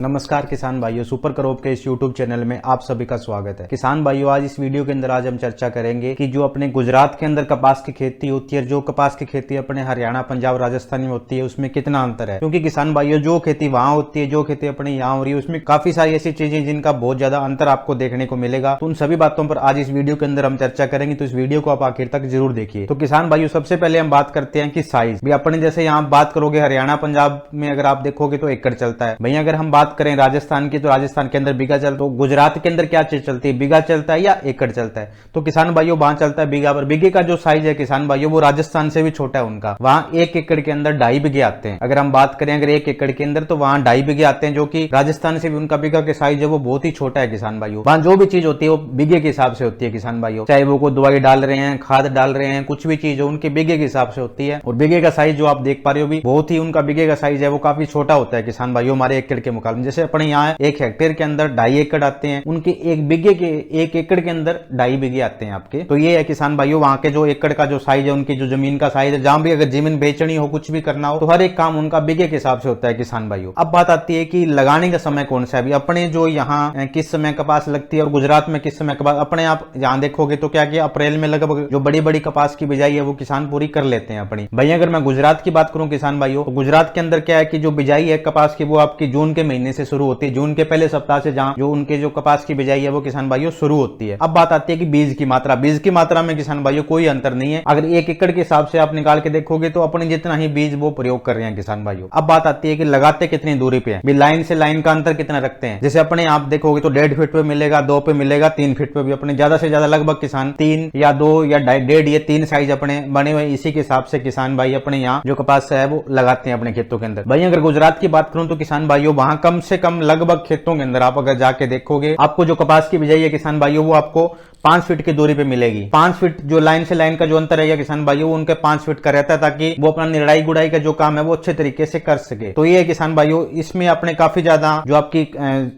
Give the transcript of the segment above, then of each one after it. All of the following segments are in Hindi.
नमस्कार किसान भाइयों, सुपर क्रॉप के इस यूट्यूब चैनल में आप सभी का स्वागत है। किसान भाइयों, आज इस वीडियो के अंदर हम चर्चा करेंगे कि जो अपने गुजरात के अंदर कपास की खेती होती है, जो कपास की खेती अपने हरियाणा, पंजाब, राजस्थान में होती है, उसमें कितना अंतर है। क्योंकि किसान भाइयों, जो खेती वहां होती है, जो खेती अपने यहाँ हो रही है, उसमें काफी सारी ऐसी चीजें जिनका बहुत ज्यादा अंतर आपको देखने को मिलेगा। तो उन सभी बातों पर आज इस वीडियो के अंदर हम चर्चा करेंगे, तो इस वीडियो को आप आखिर तक जरूर देखिए। तो किसान भाइयों, सबसे पहले हम बात करते हैं कि साइज भी अपने जैसे यहाँ बात करोगे हरियाणा, पंजाब में अगर आप देखोगे तो एकड़ चलता है। भैया अगर हम बात करें राजस्थान की, तो राजस्थान के अंदर बीघा चलता है। तो गुजरात के अंदर क्या चीज चलती है, बीघा चलता है या एकड़ चलता है। तो किसान भाइयों, वहां चलता है बीघा पर। बीघे का जो साइज है किसान भाइयों, वो राजस्थान से भी छोटा है उनका। वहां 1 एकड़ के अंदर 2.5 बीघे आते हैं। अगर हम बात करें अगर 1 एकड़ के अंदर, तो वहां 2.5 बीघे आते हैं, जो कि राजस्थान से भी उनका बीघा के साइज है वो बहुत ही छोटा है किसान भाइयों। वहां जो भी चीज होती है वो बीघे के हिसाब से होती है किसान भाइयों। चाहे वो कोई दवाई डाल रहे हैं, खाद डाल रहे हैं, कुछ भी चीज हो, उनके बीघे के हिसाब से होती है। और बीघे का साइज जो आप देख पा रहे हो भी बहुत ही उनका बीघे का साइज है वो काफी छोटा होता है किसान भाइयों, हमारे एकड़ के मुकाबले। जैसे अपने यहाँ 1 हेक्टेयर के अंदर 2.5 एकड़ आते हैं, उनके 1 बीघे के 1 एकड़ के अंदर 2.5 बीघे आते हैं आपके। तो ये है किसान भाइयों, वहां के जो एकड़ का जो साइज है, उनकी जो जमीन का साइज है, जहां भी अगर जमीन बेचनी हो, कुछ भी करना हो, तो हर एक काम उनका बीघे के हिसाब से होता है किसान भाइयों। अब बात आती है कि लगाने का समय कौन सा है। अभी अपने जो यहाँ किस समय कपास लगती है और गुजरात में किस समय कपास, अपने आप यहाँ देखोगे तो क्या किया, अप्रैल में लगभग जो बड़ी बड़ी कपास की बिजाई है वो किसान पूरी कर लेते हैं अपनी। भैया अगर मैं गुजरात की बात करूं किसान भाइयों, तो गुजरात के अंदर क्या है कि जो बिजाई है कपास की, वो आपकी जून के महीने से शुरू होती है। जून के पहले सप्ताह से जहां जो उनके जो कपास की बिजाई है वो किसान भाइयों शुरू होती है। अब बात आती है कि बीज की मात्रा। बीज की मात्रा में किसान भाइयों कोई अंतर नहीं है। अगर 1 एकड़ के हिसाब से आप निकाल के देखोगे तो अपने जितना ही बीज वो प्रयोग कर रहे हैं किसान भाइयों। अब बात आती है कि लगाते कितनी दूरी पे है, लाइन से लाइन का अंतर कितना रखते हैं। जैसे अपने आप देखोगे तो 1.5 फीट पे मिलेगा, 2 पे मिलेगा, 3 फीट पे भी अपने ज्यादा से ज्यादा लगभग किसान 3 या 2 या 1.5 ये 3 साइज अपने बने हुए, इसी के हिसाब से किसान भाई अपने यहाँ जो कपास है वो लगाते हैं अपने खेतों के अंदर। भाई अगर गुजरात की बात करूं तो किसान भाइयों, वहां कम से कम लगभग खेतों के अंदर आप अगर जाके देखोगे, आपको जो कपास की बिजाई है किसान भाइयों, वो आपको 5 फीट की दूरी पे मिलेगी। 5 फीट जो लाइन से लाइन का जो अंतर है किसान भाइयों, वो उनके 5 फीट का रहता है, ताकि वो अपना निराई गुड़ाई का जो काम है वो अच्छे तरीके से कर सके। तो ये है किसान भाइयों, इसमें अपने काफी ज्यादा जो आपकी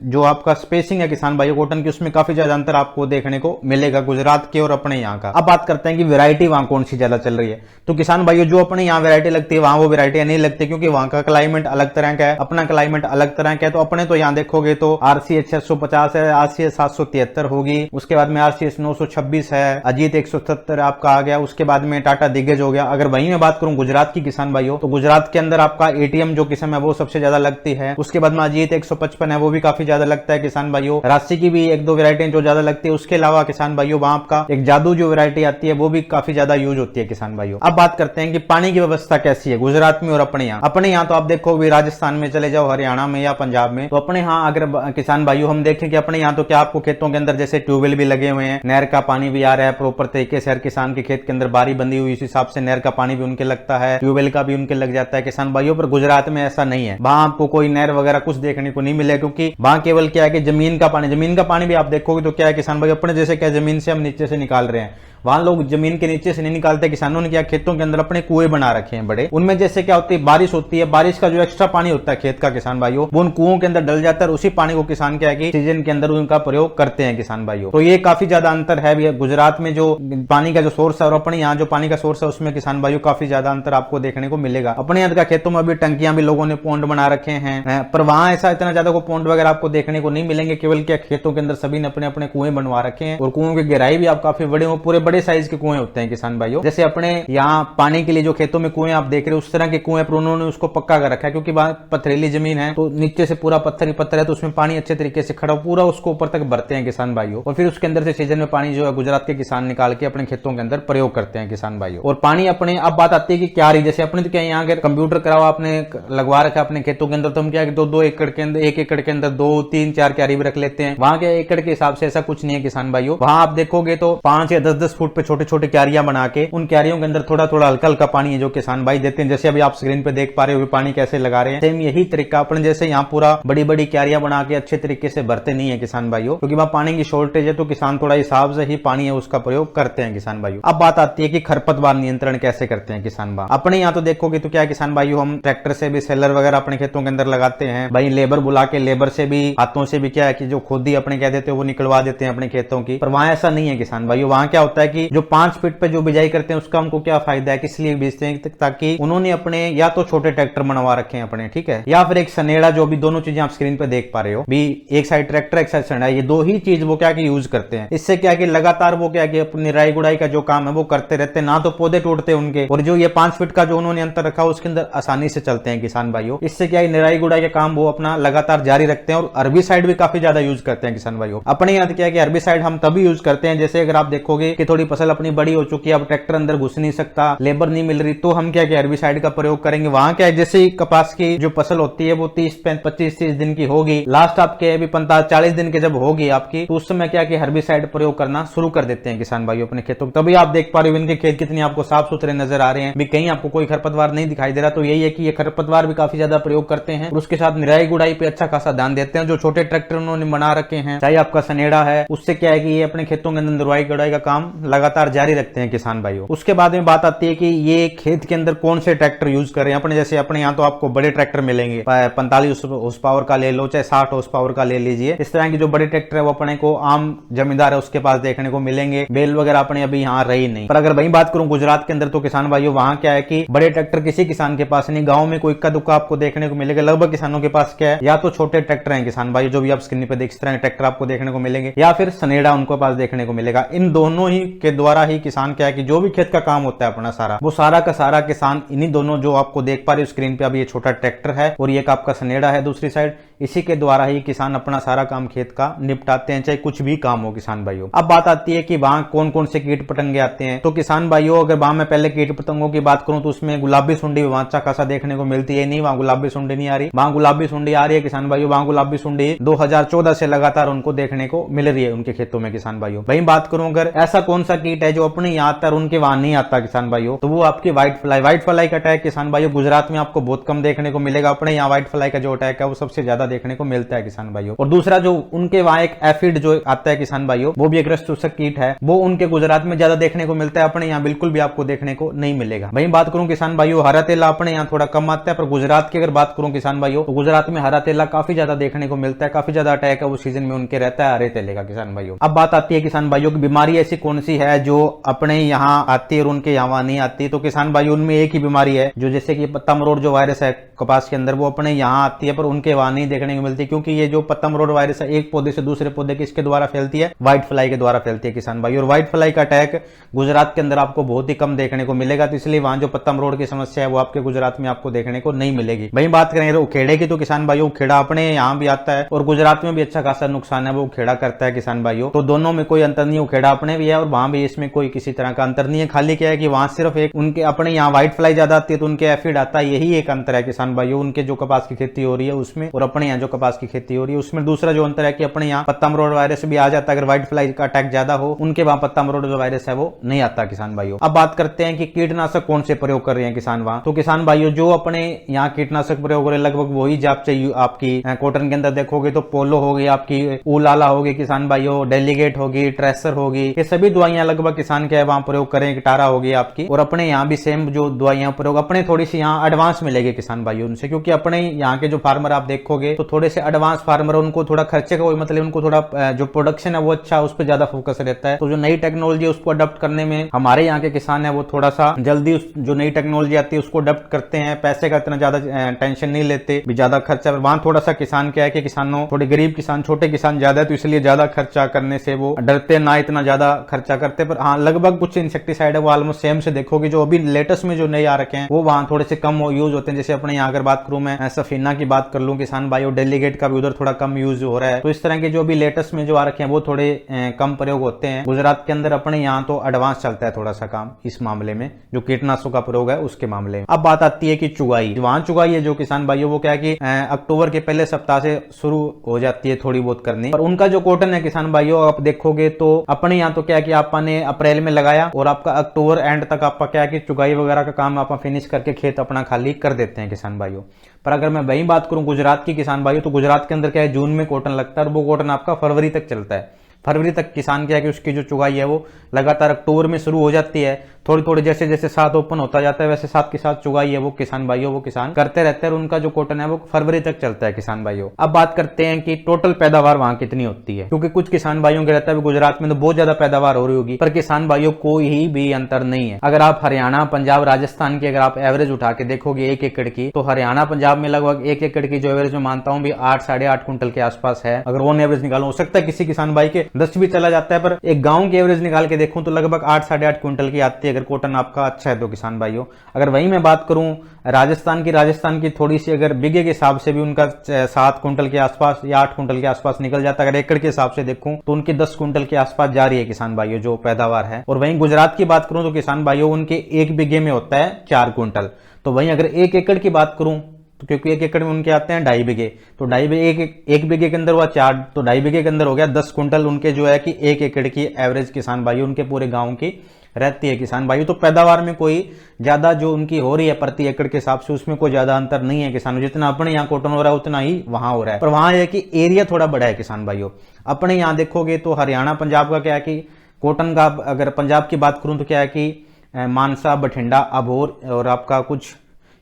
जो आपका स्पेसिंग है किसान भाइयों कॉटन की, उसमें काफी ज्यादा अंतर आपको देखने को मिलेगा गुजरात के और अपने यहाँ का। अब बात करते हैं कि वैरायटी वहां कौन सी ज्यादा चल रही है। तो किसान भाइयों, जो अपने यहाँ वैरायटी लगती है वहां वो वैरायटी नहीं लगती, क्योंकि वहां का क्लाइमेट अलग तरह का है, अपना क्लाइमेट अलग तरह का है। तो अपने तो यहाँ देखोगे तो RCH 650 है, RCH 773 होगी, उसके बाद में RCH 926 है, अजीत 170 आपका आ गया, उसके बाद में टाटा दिग्गज हो गया। अगर वहीं मैं बात करूं गुजरात की किसान भाइयों, तो गुजरात के अंदर आपका ATM जो किस्म है वो सबसे ज्यादा लगती है। उसके बाद में अजीत 155 है, वो भी काफी ज्यादा लगता है किसान भाइयों। राशि की भी 1-2 वैरायटी जो ज्यादा लगती है। उसके अलावा किसान भाइयों, वहां आपका एक जादू जो वैरायटी आती है वो भी काफी ज्यादा यूज होती है किसान भाइयों। अब बात करते हैं कि पानी की व्यवस्था कैसी है गुजरात में और अपने यहाँ। अपने यहाँ तो आप देखो भी राजस्थान में चले जाओ, हरियाणा में या पंजाब में, तो अपने यहाँ अगर किसान भाइयों हम देखें कि अपने यहाँ तो क्या आपको खेतों के अंदर जैसे ट्यूबवेल भी लगे हुए हैं, नहर का पानी भी आ रहा है प्रॉपर तरीके से। हर किसान के खेत के अंदर बारी बंदी हुई, इस हिसाब से नहर का पानी भी उनके लगता है, ट्यूबवेल का भी उनके लग जाता है किसान भाइयों। पर गुजरात में ऐसा नहीं है, वहां आपको कोई नहर वगैरह कुछ देखने को नहीं मिले, क्योंकि वहां केवल क्या है कि जमीन का पानी भी आप देखोगे तो क्या है किसान भाई, अपने जैसे क्या जमीन से हम नीचे से निकाल रहे हैं, वहां लोग जमीन के नीचे से नहीं निकालते। किसानों ने क्या खेतों के अंदर अपने कुएं बना रखे हैं बड़े, उनमें जैसे क्या होती है, बारिश होती है, बारिश का जो एक्स्ट्रा पानी होता है खेत का किसान भाइयों, वो उन कुओं के अंदर डल जाता है, और उसी पानी को किसान क्या है कि सीजन के अंदर उनका प्रयोग करते हैं किसान भाइयों। तो ये काफी ज्यादा अंतर है गुजरात में जो पानी का जो सोर्स है और अपने यहाँ जो पानी का सोर्स है, उसमें किसान भाइयों काफी ज्यादा अंतर आपको देखने को मिलेगा। अपने यहाँ का खेतों में अभी टंकियां भी लोगों ने पौंड बना रखे हैं, पर वहां ऐसा इतना ज्यादा को पौंड वगैरह आपको देखने को नहीं मिलेंगे। केवल क्या खेतों के अंदर सभी ने अपने अपने कुएं बनवा रखे हैं, और कुओं की गहराई भी आप काफी बड़े, पूरे बड़े साइज के कुएं हैं किसान भाइयों। जैसे अपने यहाँ पानी के लिए जो खेतों में कुएं आप देख रहे हो, उस तरह के कुएं पर उन्होंने उसको पक्का कर रखा है, क्योंकि पथरीली जमीन है, तो नीचे से पूरा पत्थर ही पत्थर है, तो उसमें पानी अच्छे तरीके से खड़ा पूरा उसको ऊपर तक भरते हैं किसान भाइयों। और फिर उसके अंदर से सीजन में पानी जो है गुजरात के किसान निकाल के अपने खेतों के अंदर प्रयोग करते हैं किसान भाइयों। और पानी अपने, अब बात आती है कि क्यारी, जैसे अपने तो क्या यहाँ अगर कंप्यूटर कराओ आपने लगवा रखा अपने खेतों के अंदर, तो हम क्या 2-2 एकड़ के अंदर, 1 एकड़ के अंदर 2-3-4 क्यारी भी रख लेते हैं। वहां के एकड़ के हिसाब से ऐसा कुछ नहीं है किसान भाइयों। वहां आप देखोगे तो 5 या 10-10 फुट पे छोटे छोटे क्यारियां बना के उन क्यारियों के अंदर थोड़ा थोड़ा हल्का हल्का पानी है जो किसान भाई देते हैं। जैसे अभी आप स्क्रीन पे देख पा रहे हो पानी कैसे लगा रहे हैं, सेम यही तरीका अपने जैसे यहाँ पूरा बड़ी बड़ी क्यारियां बना के अच्छे तरीके से भरते नहीं है किसान भाइयों, क्योंकि वहां पानी की शॉर्टेज है, तो किसान थोड़ा हिसाब से ही पानी है उसका प्रयोग करते हैं किसान भाइयों। अब बात आती है कि खरपतवार नियंत्रण कैसे करते हैं किसान भाई। अपने यहाँ तो देखोगे तो क्या किसान भाइयों, हम ट्रैक्टर से भी सेलर वगैरह अपने खेतों के अंदर लगाते हैं भाई, लेबर बुला के, लेबर से भी हाथों से भी क्या है कि जो खुद ही अपने कह देते हैं वो निकलवा देते हैं अपने खेतों की। पर वहां ऐसा नहीं है किसान भाइयों। वहां क्या होता है कि जो 5 फीट पे जो बिजाई करते हैं उसका हमको क्या फायदा है, किस लिए बेचते हैं, ताकि उन्होंने अपने या तो छोटे ट्रैक्टर बनवा रखे हैं अपने, ठीक है, या फिर एक सनेड़ा, जो भी दोनों चीजें आप स्क्रीन पे देख पा रहे हो भी, एक साइड ट्रैक्टर एक साइड सनेड़ा, ये दो ही चीज वो क्या कि यूज करते हैं। इससे क्या कि लगातार वो क्या कि अपनी निराई गुड़ाई का जो काम है वो करते रहते हैं, ना तो पौधे टूटते उनके, और जो ये 5 फीट का जो उन्होंने अंतर रखा उसके अंदर आसानी से चलते हैं किसान भाइयों। इससे क्या है निराई गुड़ाई का काम वो अपना लगातार जारी रखते हैं। और अरबी साइड भी काफी ज्यादा यूज करते हैं किसान भाइयों। अपने यहाँ क्या है कि अरबी साइड हम तभी यूज करते हैं, जैसे अगर आप देखोगे कि थोड़ी फसल अपनी बड़ी हो चुकी है, अब ट्रैक्टर अंदर घुस नहीं सकता, लेबर नहीं मिल रही, तो हम क्या कि अरबी साइड का प्रयोग करेंगे। वहां क्या है जैसे ही कपास की जो फसल होती है वो 25-30 दिन की होगी, लास्ट आपके अभी 45-40 दिन के जब होगी आपकी, तो उस समय क्या कि हर्बिसाइड प्रयोग करना शुरू कर देते हैं किसान भाइयों अपने खेतों। तभी आप देख पा रहे हो इनके खेत कितने आपको साफ सुथरे नजर आ रहे हैं, भी कहीं आपको कोई खरपतवार नहीं दिखाई दे रहा। तो यही है कि ये खरपतवार भी काफी ज्यादा प्रयोग करते हैं, और उसके साथ निराई गुड़ाई पे अच्छा खासा ध्यान देते हैं। जो छोटे ट्रैक्टर उन्होंने बना रखे हैं, चाहे आपका सनेड़ा है, उससे क्या है कि ये अपने खेतों के अंदर निराई गुड़ाई का काम लगातार जारी रखते हैं किसान भाइयों। उसके बाद में बात आती है कि ये खेत के अंदर कौन से ट्रैक्टर यूज कर रहे हैं। अपने जैसे अपने यहाँ तो आपको बड़े ट्रैक्टर मिलेंगे, 45 हॉर्स पावर का ले लो, चाहे 60 हॉर्स पावर का ले लीजिए। इस तरह के जो बड़े ट्रैक्टर है वो अपने को आम जमींदार है उसके पास देखने को मिलेंगे। बेल वगैरह अपने अभी यहाँ रही नहीं। पर अगर वही बात करूं गुजरात के अंदर, तो किसान भाइयों वहां क्या है कि बड़े ट्रैक्टर किसी किसान के पास नहीं, गांव में कोई इक्का दुक्का आपको देखने को मिलेगा। लगभग किसानों के पास क्या है, या तो छोटे ट्रैक्टर हैं किसान भाइयों, जो भी आप स्क्रीन पे देख, इस तरह के ट्रैक्टर आपको देखने को मिलेंगे, या फिर सनेड़ा उनको पास देखने को मिलेगा। इन दोनों ही के द्वारा ही किसान क्या है कि जो भी खेत का काम होता है अपना सारा, वो सारा का सारा किसान इन्हीं दोनों जो आपको देख पा रहे हो स्क्रीन पे, अब ये छोटा ट्रैक्टर है और ये आपका सनेड़ा है दूसरी साइड, इसी के द्वारा ही किसान अपना सारा काम खेत का निपटाते हैं, चाहे कुछ भी काम हो किसान भाइयों। अब बात आती है कि वहां कौन कौन से कीट पतंगे आते हैं। तो किसान भाइयों अगर वहां मैं पहले कीट पतंगों की बात करूं तो उसमें गुलाबी सुंडी वहां अच्छा खासा देखने को मिलती है। नहीं, वहां गुलाबी सुंडी नहीं आ रही, वहां गुलाबी सुंडी आ रही है किसान भाइयों। वहां गुलाबी सुंडी 2014 से लगातार उनको देखने को मिल रही है उनके खेतों में किसान भाइयों। वही बात करूं अगर ऐसा कौन सा कीट है जो अपने यहाँ आता है उनके वहां नहीं आता किसान भाइयों, तो वो आपकी व्हाइट फ्लाई। व्हाइट फ्लाई का अटैक किसान भाइयों गुजरात में आपको बहुत कम देखने को मिलेगा। अपने यहाँ व्हाइट फ्लाई का जो अटैक है वो सबसे ज्यादा देखने को मिलता है किसान भाइयों। और दूसरा जो उनके वहां एक एफिड जो आता है किसान भाइयों, वो भी एक रस चूसक कीट है, वो उनके गुजरात में ज्यादा देखने को मिलता है, अपने यहाँ बिल्कुल भी आपको देखने को नहीं मिलेगा। वही बात करूं किसान भाइयों हरा तेला अपने यहाँ थोड़ा कम आता है, पर गुजरात की अगर बात करूं किसान भाइयों तो गुजरात में हरा तेला काफी ज्यादा देखने को मिलता है, काफी ज्यादा अटैक है वो सीजन में उनके रहता है हरे तेले का किसान भाइयों। अब बात आती है किसान भाइयों की बीमारी ऐसी कौन सी है जो अपने यहाँ आती है और उनके यहाँ नहीं आती। तो किसान भाइयों उनमें एक ही बीमारी है जो जैसे कि पत्ता मरोड़ जो वायरस है कपास के अंदर, वो अपने यहाँ आती है पर उनके वहां नहीं देखने को मिलती, क्योंकि ये जो पत्ता मरोड़ वायरस है एक पौधे से दूसरे पौधे किसके द्वारा फैलती है, व्हाइट फ्लाई के द्वारा फैलती है किसान भाई। और व्हाइट फ्लाई का अटैक गुजरात के अंदर आपको बहुत ही कम देखने को मिलेगा, तो इसलिए वहां जो पत्ता मरोड़ की समस्या है वो आपके गुजरात में आपको देखने को नहीं मिलेगी। वही बात करें उखेड़े की, तो किसान भाइयों उखेड़ा अपने यहाँ भी आता है और गुजरात में भी अच्छा खासा नुकसान है वो उखेड़ा करता है किसान भाइयों। तो दोनों में कोई अंतर नहीं, उखेड़ा अपने भी है और वहां भी, इसमें कोई किसी तरह का अंतर नहीं है। खाली क्या है कि वहां सिर्फ एक उनके अपने यहाँ व्हाइट फ्लाई ज्यादा आती है तो उनके एफिड आता है, यही एक अंतर है किसान भाइयों। उनके जो कपास की खेती हो रही है उसमें और अपने यहाँ जो कपास की खेती हो रही है उसमें दूसरा जो अंतर है कि अपने यहाँ पत्ता मरोड़ वायरस भी आ जाता है अगर व्हाइट फ्लाई का अटैक ज्यादा हो, उनके वहां पत्ता मरोड़ जो वायरस है वो नहीं आता किसान भाइयों। अब बात करते हैं कि कीटनाशक कौन से प्रयोग कर रहे हैं किसान वहां। तो किसान भाइयों जो अपने यहाँ कीटनाशक प्रयोग हो रहे हैं लगभग वही जाप चाहिए आपकी कॉटन के अंदर देखोगे तो पोलो होगी, आपकी ऊलाला होगी किसान भाइयों, डेलीगेट होगी, ट्रेसर होगी, ये सभी दवाइयां लगभग किसान के वहां प्रयोग करें, टारा होगी आपकी। और अपने यहाँ भी सेम जो दवाइयां प्रयोग अपने थोड़ी सी यहाँ एडवांस मिलेगी किसान भाइयों उनसे, क्योंकि अपने यहाँ के जो फार्मर आप देखोगे तो थोड़े से एडवांस फार्मर, उनको थोड़ा खर्चे का कोई मतलब, उनको थोड़ा जो प्रोडक्शन है वो अच्छा, उस पर ज्यादा फोकस रहता है। तो जो नई टेक्नोलॉजी है उसको अडॉप्ट करने में हमारे यहाँ के किसान है वो थोड़ा सा जल्दी जो नई टेक्नोलॉजी आती है उसको अडॉप्ट करते हैं, पैसे का इतना ज्यादा टेंशन नहीं लेते, भी ज्यादा खर्चा। वहां थोड़ा सा किसान क्या है कि किसानों थोड़े गरीब किसान, छोटे किसान ज्यादा है, तो इसलिए ज्यादा खर्चा करने से वो डरते ना, इतना ज्यादा खर्चा करते। पर हाँ लगभग कुछ इंसेक्टिसाइड है वो ऑलमोस्ट सेम से देखोगे, जो अभी लेटेस्ट में जो नए आ रखे हैं वो वहां थोड़े से कम यूज होते हैं। जैसे अपने यहाँ अगर बात करूं मैं सफीना की बात कर लूं किसान भाई, डेलीगेट का भी उधर थोड़ा कम यूज हो रहा है। तो इस तरह के जो भी लेटेस्ट में जो आ रखे हैं वो थोड़े कम प्रयोग होते हैं गुजरात के अंदर। अपने यहाँ तो एडवांस चलता है थोड़ा सा काम इस मामले में, जो कीटनाशकों का प्रयोग है उसके मामले में। अब बात आती है कि चुगाई, वहां चुगाई है जो किसान भाइयों वो क्या है कि अक्टूबर के पहले सप्ताह से शुरू हो जाती है थोड़ी बहुत करनी। और उनका जो कॉटन है किसान भाइयों आप देखोगे तो अपने यहाँ तो क्या है कि आपने अप्रैल में लगाया और आपका अक्टूबर एंड तक आपका क्या है कि चुगाई वगैरह का काम आप फिनिश करके खेत अपना खाली कर देते हैं किसान भाइयों। पर अगर मैं वही बात करूं गुजरात की किसान भाइयों, तो गुजरात के अंदर क्या है जून में कॉटन लगता है और वो कॉटन आपका फरवरी तक चलता है। फरवरी तक किसान क्या है कि उसकी जो चुगाई है वो लगातार अक्टूबर में शुरू हो जाती है। थोड़ी थोड़ी जैसे जैसे साथ ओपन होता जाता है वैसे साथ के साथ चुगाई है वो किसान भाइयों वो किसान करते रहते हैं और उनका जो कॉटन है वो फरवरी तक चलता है किसान भाइयों। अब बात करते हैं कि टोटल पैदावार वहां कितनी होती है, क्योंकि कुछ किसान भाइयों के रहता है गुजरात में तो बहुत ज्यादा पैदावार हो रही होगी, पर किसान भाइयों कोई भी अंतर नहीं है। अगर आप हरियाणा पंजाब राजस्थान की अगर आप एवरेज उठा के देखोगे 1 एकड़ की, तो हरियाणा पंजाब में लगभग 1 एकड़ की जो एवरेज में मानता हूं भी 8 साढ़े 8 कुंटल के आसपास है। अगर ऑन एवरेज निकालो, हो सकता है किसी किसान भाई के 10 भी चला जाता है, पर एक गांव की एवरेज निकाल के देखूं तो लगभग 8 साढ़े 8 कुंटल की आती है अगर कॉटन आपका अच्छा है तो किसान भाइयों। अगर वहीं मैं बात करूं राजस्थान की थोड़ी सी अगर बिगे के हिसाब से भी उनका 7 कुंटल के आसपास या 8 कुंटल के आसपास निकल जाता है। अगर एकड़ के हिसाब से देखूं तो उनकी 10 कुंटल के आसपास जा रही है किसान भाइयों जो पैदावार है। और वहीं गुजरात की बात करूं तो किसान भाइयों उनके 1 बीघे में होता है 4 कुंटल। तो वहीं अगर 1 एकड़ की बात करूं तो क्योंकि 1 एकड़ में उनके आते हैं 2.5 बीघे, तो 2.5 बीघे 1 बीघे के अंदर हुआ 4, तो 2.5 बीघे के अंदर हो गया 10 कुंटल उनके जो है कि 1 एकड़ की एवरेज किसान भाइयों उनके पूरे गांव की रहती है किसान भाइयों। तो पैदावार में कोई ज्यादा जो उनकी हो रही है प्रति एकड़ के हिसाब से उसमें कोई ज्यादा अंतर नहीं है किसानों। जितना अपने यहाँ कॉटन हो रहा है उतना ही वहां हो रहा है, पर वहां है कि एरिया थोड़ा बड़ा है किसान भाइयों। अपने यहाँ देखोगे तो हरियाणा पंजाब का क्या है कि कॉटन का, अगर पंजाब की बात करूं तो क्या है कि मानसा बठिंडा अबोर और आपका कुछ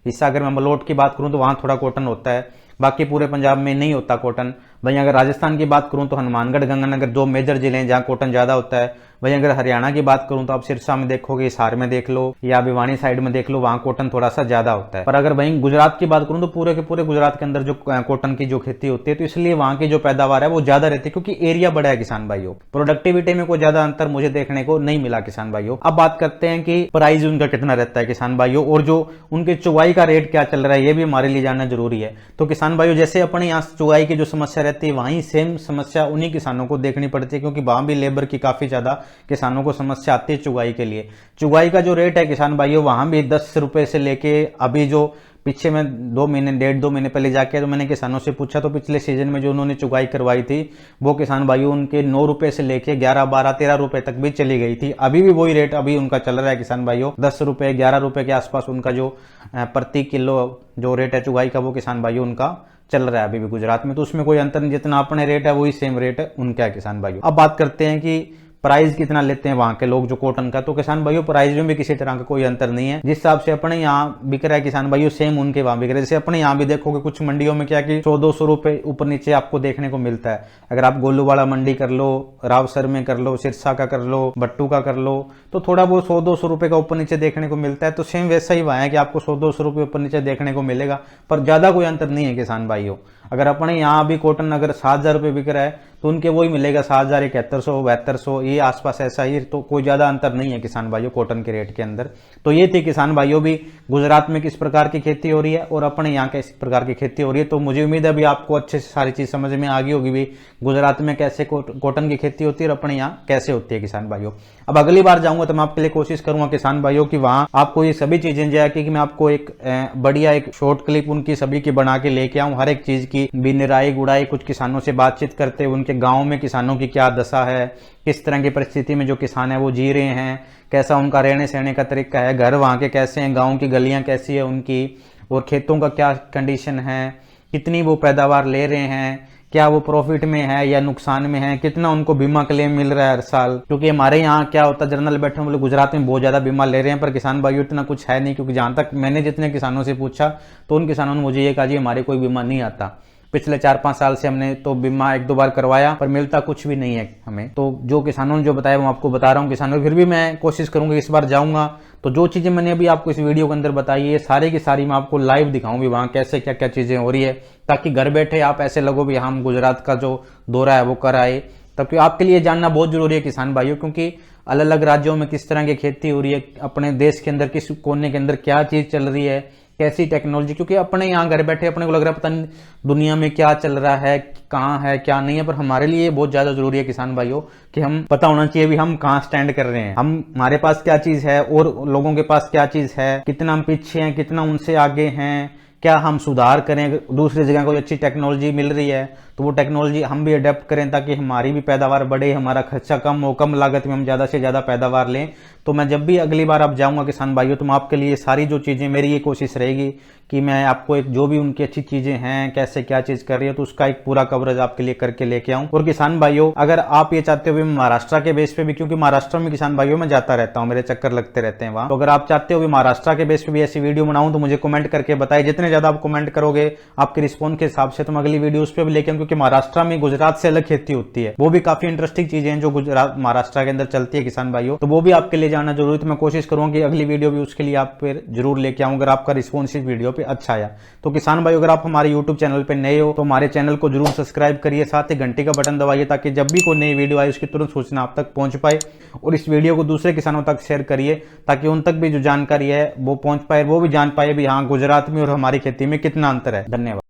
हिस्सा, अगर मैं मलोट की बात करूं तो वहां थोड़ा कॉटन होता है, बाकी पूरे पंजाब में नहीं होता कॉटन। वहीं अगर राजस्थान की बात करूं तो हनुमानगढ़ गंगानगर दो मेजर जिले हैं जहां कॉटन ज्यादा होता है। वहीं अगर हरियाणा की बात करूं तो आप सिरसा में देखोगे, हिसार में देख लो या भिवानी साइड में देख लो, वहां कॉटन थोड़ा सा ज्यादा होता है। पर अगर वहीं गुजरात की बात करूं तो पूरे के पूरे गुजरात के अंदर जो कॉटन की जो खेती होती है तो इसलिए वहां की जो पैदावार है वो ज्यादा रहती है क्योंकि एरिया बड़ा है किसान भाइयों। प्रोडक्टिविटी में कोई ज्यादा अंतर मुझे देखने को नहीं मिला किसान भाइयों। अब बात करते हैं कि प्राइस उनका कितना रहता है किसान भाइयों और जो उनके चुगाई का रेट क्या चल रहा है ये भी हमारे लिए जानना जरूरी है। तो किसान भाइयों जैसे अपने यहाँ चुगाई की जो समस्या रहती है वहीं सेम समस्या उन्हीं किसानों को देखनी पड़ती है, क्योंकि वहां भी लेबर की काफी ज्यादा किसानों को समस्या आती है चुगाई के लिए। चुगाई का जो रेट है किसान भाइयों वहां भी 10 रुपए से लेके अभी जो पीछे में 1.5-2 महीने पहले जाके तो मैंने किसानों से पूछा तो पिछले सीजन में जो उन्होंने चुगाई करवाई थी वो किसान भाइयों उनके 9 रुपए से लेके 11, 12, 13 रुपए तक भी चली गई थी। अभी भी वही रेट अभी उनका चल रहा है किसान भाइयों, 10 रुपए 11 रुपए के आसपास उनका जो प्रति किलो जो रेट है चुगाई का वो किसान भाइयों उनका चल रहा है अभी भी गुजरात में। तो उसमें कोई अंतर नहीं, जितना अपने रेट है वही सेम रेट है उनका है किसान भाइयों। अब बात करते हैं कि प्राइस कितना लेते हैं वहां के लोग जो कॉटन का। तो किसान भाइयों प्राइस में भी किसी तरह का कोई अंतर नहीं है, जिस हिसाब से अपने यहाँ बिक रहा है किसान भाइयों सेम उनके वहां बिक रहा है। जैसे अपने यहाँ भी देखोगे कुछ मंडियों में क्या कि 100-200 रुपए ऊपर नीचे आपको देखने को मिलता है। अगर आप गोलूवाड़ा मंडी कर लो, रावसर में कर लो, सिरसा का कर लो, भट्टू का कर लो, तो थोड़ा बहुत 100-200 रुपए का ऊपर नीचे देखने को मिलता है। तो सेम वैसा ही वहां है कि आपको 100-200 रुपए ऊपर नीचे देखने को मिलेगा, पर ज्यादा कोई अंतर नहीं है किसान भाइयों। अगर अपने यहाँ भी कॉटन अगर 7,000 रुपए बिक रहा है तो उनके वही मिलेगा 7,000, 7100, 7200 ये आसपास ऐसा ही। तो कोई ज्यादा अंतर नहीं है किसान भाइयों कॉटन के रेट के अंदर। तो ये थी किसान भाइयों भी गुजरात में किस प्रकार की खेती हो रही है और अपने यहाँ किस प्रकार की खेती हो रही है। तो मुझे उम्मीद है अभी आपको अच्छे से सारी चीज समझ में आ गई होगी भी गुजरात में कैसे कॉटन की खेती होती है और अपने यहाँ कैसे होती है किसान भाइयों। अब अगली बार जाऊंगा तो मैं आपके लिए कोशिश करूंगा किसान भाइयों की वहां आपको ये सभी चीजें जो है कि मैं आपको एक बढ़िया एक शॉर्ट क्लिप उनकी सभी की बना के लेके आऊं, हर एक चीज की भी निराई गुड़ाई, कुछ किसानों से बातचीत करते हुए उनके गाँव में किसानों की क्या दशा है, किस तरह की परिस्थिति में जो किसान है वो जी रहे हैं, कैसा उनका रहने सहने का तरीका है, घर वहां के कैसे हैं, गाँव की गलियां कैसी है उनकी, और खेतों का क्या कंडीशन है, कितनी वो पैदावार ले रहे हैं, क्या वो प्रॉफिट में है या नुकसान में है, कितना उनको बीमा क्लेम मिल रहा है हर साल। क्योंकि हमारे यहाँ क्या होता है जनरल बैठे बोले गुजरात में बहुत ज्यादा बीमा ले रहे हैं, पर किसान भाइयों इतना कुछ है नहीं। क्योंकि जहां तक मैंने जितने किसानों से पूछा तो उन किसानों ने मुझे ये कहा जी हमारे कोई बीमा नहीं आता। पिछले 4-5 साल से हमने तो बीमा 1-2 बार करवाया पर मिलता कुछ भी नहीं है हमें। तो जो किसानों ने जो बताया वो आपको बता रहा हूँ किसानों। फिर भी मैं कोशिश करूंगा इस बार जाऊंगा तो जो चीजें मैंने अभी आपको इस वीडियो के अंदर बताई है सारी की सारी मैं आपको लाइव दिखाऊंगी वहां कैसे क्या क्या चीजें हो रही है, ताकि घर बैठे आप ऐसे लगो भी हम गुजरात का जो दौरा है वो कर आए। तब आपके लिए जानना बहुत जरूरी है किसान भाइयों, क्योंकि अलग अलग राज्यों में किस तरह की खेती हो रही है, अपने देश के अंदर किस कोने के अंदर क्या चीज चल रही है, कैसी टेक्नोलॉजी। क्योंकि अपने यहाँ घर बैठे अपने को लग रहा है पता नहीं दुनिया में क्या चल रहा है, कहाँ है क्या नहीं है, पर हमारे लिए बहुत ज्यादा जरूरी है किसान भाइयों कि हम पता होना चाहिए भी हम कहाँ स्टैंड कर रहे हैं, हमारे पास क्या चीज है और लोगों के पास क्या चीज है, कितना हम पीछे हैं, कितना उनसे आगे हैं, क्या हम सुधार करें, दूसरी जगह कोई अच्छी टेक्नोलॉजी मिल रही है तो वो टेक्नोलॉजी हम भी अडेप्ट करें ताकि हमारी भी पैदावार बढ़े, हमारा खर्चा कम हो, कम लागत में हम ज़्यादा से ज़्यादा पैदावार लें। तो मैं जब भी अगली बार आप जाऊंगा किसान भाइयों, तो मैं आपके लिए सारी जो चीज़ें, मेरी ये कोशिश रहेगी कि मैं आपको एक जो भी उनकी अच्छी चीज़ें हैं, कैसे क्या चीज़ कर रही है, तो उसका एक पूरा कवरेज आपके लिए करके लेके आऊँ। और किसान भाइयों, अगर आप ये चाहते हो महाराष्ट्र के बेस पे भी, क्योंकि महाराष्ट्र में किसान भाइयों मैं जाता रहता हूँ, मेरे चक्कर लगते रहते हैं वहाँ, तो अगर आप चाहते हो महाराष्ट्र के बेस पे भी ऐसी वीडियो बनाऊं तो मुझे कमेंट करके बताइए। जितने ज्यादा आप कमेंट करोगे आपके रिस्पॉन्स के हिसाब से तो मैं अगली वीडियो उस पर भी लेके आऊँ, क्योंकि महाराष्ट्र में गुजरात से अलग खेती होती है, वो भी काफी इंटरेस्टिंग चीजें हैं जो गुजरात महाराष्ट्र के अंदर चलती है किसान भाइयों, तो वो भी आपके लिए जानना जरूरी। तो मैं कोशिश करूंगा कि अगली वीडियो भी उसके लिए आप फिर जरूर लेके आऊं, अगर आपका रिस्पॉन्स इस वीडियो पे अच्छा आया तो। किसान भाइयों, अगर आप हमारे यूट्यूब चैनल पे नए हो तो हमारे चैनल को जरूर सब्सक्राइब करिए, साथ ही घंटी का बटन दबाइए ताकि जब भी कोई नई वीडियो आए उसकी तुरंत सूचना आप तक पहुंच पाए। और इस वीडियो को दूसरे किसानों तक शेयर करिए ताकि उन तक भी जो जानकारी है वो पहुंच पाए, वो भी जान पाए भी हाँ गुजरात में और हमारी खेती में कितना अंतर है। धन्यवाद।